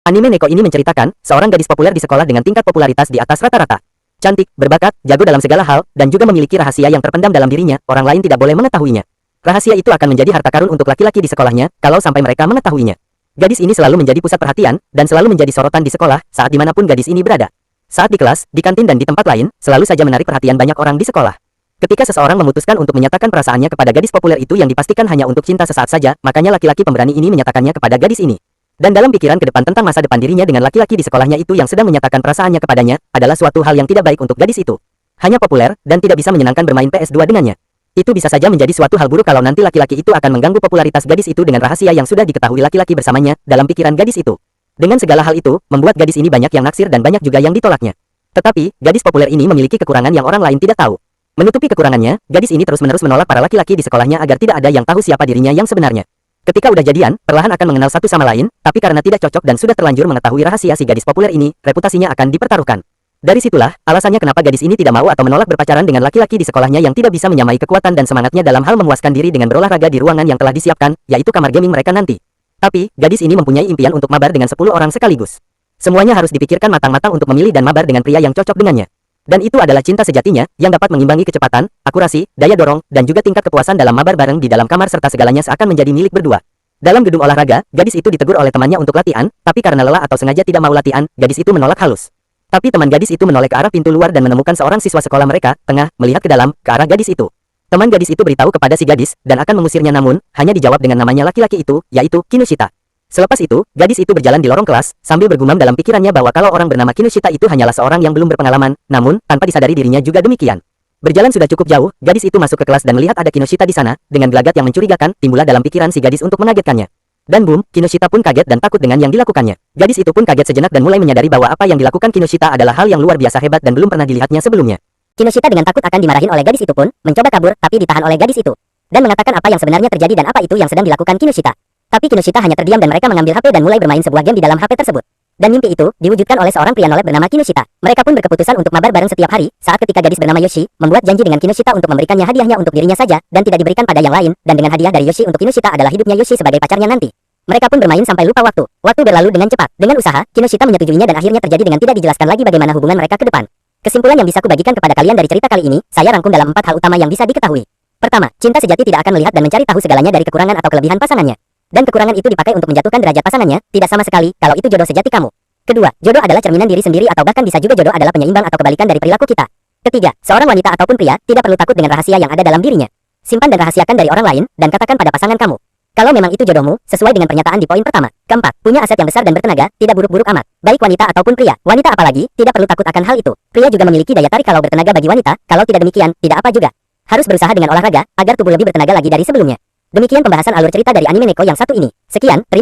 Anime Neko ini menceritakan seorang gadis populer di sekolah dengan tingkat popularitas di atas rata-rata. Cantik, berbakat, jago dalam segala hal, dan juga memiliki rahasia yang terpendam dalam dirinya, orang lain tidak boleh mengetahuinya. Rahasia itu akan menjadi harta karun untuk laki-laki di sekolahnya, kalau sampai mereka mengetahuinya. Gadis ini selalu menjadi pusat perhatian, dan selalu menjadi sorotan di sekolah, saat dimanapun gadis ini berada. Saat di kelas, di kantin dan di tempat lain, selalu saja menarik perhatian banyak orang di sekolah. Ketika seseorang memutuskan untuk menyatakan perasaannya kepada gadis populer itu yang dipastikan hanya untuk cinta sesaat saja, makanya laki-laki pemberani ini menyatakannya kepada gadis ini. Dan dalam pikiran ke depan tentang masa depan dirinya dengan laki-laki di sekolahnya itu yang sedang menyatakan perasaannya kepadanya, adalah suatu hal yang tidak baik untuk gadis itu. Hanya populer, dan tidak bisa menyenangkan bermain PS2 dengannya. Itu bisa saja menjadi suatu hal buruk kalau nanti laki-laki itu akan mengganggu popularitas gadis itu dengan rahasia yang sudah diketahui laki-laki bersamanya, dalam pikiran gadis itu. Dengan segala hal itu, membuat gadis ini banyak yang naksir dan banyak juga yang ditolaknya. Tetapi, gadis populer ini memiliki kekurangan yang orang lain tidak tahu. Menutupi kekurangannya, gadis ini terus-menerus menolak para laki-laki di sekolahnya agar tidak ada yang tahu siapa dirinya yang sebenarnya. Ketika udah jadian, perlahan akan mengenal satu sama lain, tapi karena tidak cocok dan sudah terlanjur mengetahui rahasia si gadis populer ini, reputasinya akan dipertaruhkan. Dari situlah, alasannya kenapa gadis ini tidak mau atau menolak berpacaran dengan laki-laki di sekolahnya yang tidak bisa menyamai kekuatan dan semangatnya dalam hal memuaskan diri dengan berolahraga di ruangan yang telah disiapkan, yaitu kamar gaming mereka nanti. Tapi, gadis ini mempunyai impian untuk mabar dengan 10 orang sekaligus. Semuanya harus dipikirkan matang-matang untuk memilih dan mabar dengan pria yang cocok dengannya. Dan itu adalah cinta sejatinya, yang dapat mengimbangi kecepatan, akurasi, daya dorong, dan juga tingkat kepuasan dalam mabar bareng di dalam kamar serta segalanya seakan menjadi milik berdua. Dalam gedung olahraga, gadis itu ditegur oleh temannya untuk latihan, tapi karena lelah atau sengaja tidak mau latihan, gadis itu menolak halus. Tapi teman gadis itu menoleh ke arah pintu luar dan menemukan seorang siswa sekolah mereka, tengah, melihat ke dalam, ke arah gadis itu. Teman gadis itu beritahu kepada si gadis, dan akan mengusirnya namun, hanya dijawab dengan namanya laki-laki itu, yaitu Kinoshita. Selepas itu, gadis itu berjalan di lorong kelas, sambil bergumam dalam pikirannya bahwa kalau orang bernama Kinoshita itu hanyalah seorang yang belum berpengalaman, namun, tanpa disadari dirinya juga demikian. Berjalan sudah cukup jauh, gadis itu masuk ke kelas dan melihat ada Kinoshita di sana, dengan gelagat yang mencurigakan, timbullah dalam pikiran si gadis untuk mengagetkannya. Dan boom, Kinoshita pun kaget dan takut dengan yang dilakukannya. Gadis itu pun kaget sejenak dan mulai menyadari bahwa apa yang dilakukan Kinoshita adalah hal yang luar biasa hebat dan belum pernah dilihatnya sebelumnya. Kinoshita dengan takut akan dimarahin oleh gadis itu pun, mencoba kabur, tapi ditahan oleh gadis itu. Dan mengatakan apa yang sebenarnya terjadi dan apa itu yang sedang dilakukan Kinoshita. Tapi Kinoshita hanya terdiam dan mereka mengambil HP dan mulai bermain sebuah game di dalam HP tersebut. Dan mimpi itu, diwujudkan oleh seorang pria nolep bernama Kinoshita. Mereka pun berkeputusan untuk mabar bareng setiap hari, saat ketika gadis bernama Yoshi, membuat janji dengan Kinoshita untuk memberikannya hadiahnya untuk dirinya saja, dan tidak diberikan pada yang lain, dan dengan hadiah dari Yoshi untuk Kinoshita adalah hidupnya Yoshi sebagai pacarnya nanti. Mereka pun bermain sampai lupa waktu. Waktu berlalu dengan cepat. Dengan usaha, Kinoshita menyetujuinya dan akhirnya terjadi dengan tidak dijelaskan lagi bagaimana hubungan mereka ke depan. Kesimpulan yang bisa kubagikan kepada kalian dari cerita kali ini, saya rangkum dalam 4 hal utama yang bisa diketahui. Pertama, cinta sejati tidak akan melihat dan mencari tahu segalanya dari kekurangan atau kelebihan pasangannya. Dan kekurangan itu dipakai untuk menjatuhkan derajat pasangannya, tidak sama sekali, kalau itu jodoh sejati kamu. Kedua, jodoh adalah cerminan diri sendiri atau bahkan bisa juga jodoh adalah penyeimbang atau kebalikan dari perilaku kita. Ketiga, seorang wanita ataupun pria, tidak perlu takut dengan rahasia yang ada dalam dirinya. Simpan dan rahasiakan dari orang lain, dan katakan pada pasangan kamu. Kalau memang itu jodohmu, sesuai dengan pernyataan di poin pertama. Keempat, punya aset yang besar dan bertenaga, tidak buruk-buruk amat. Baik wanita ataupun pria. Wanita apalagi, tidak perlu takut akan hal itu. Pria juga memiliki daya tarik kalau bertenaga bagi wanita, kalau tidak demikian, tidak apa juga. Harus berusaha dengan olahraga, agar tubuh lebih bertenaga lagi dari sebelumnya. Demikian pembahasan alur cerita dari anime Neko yang satu ini. Sekian, terima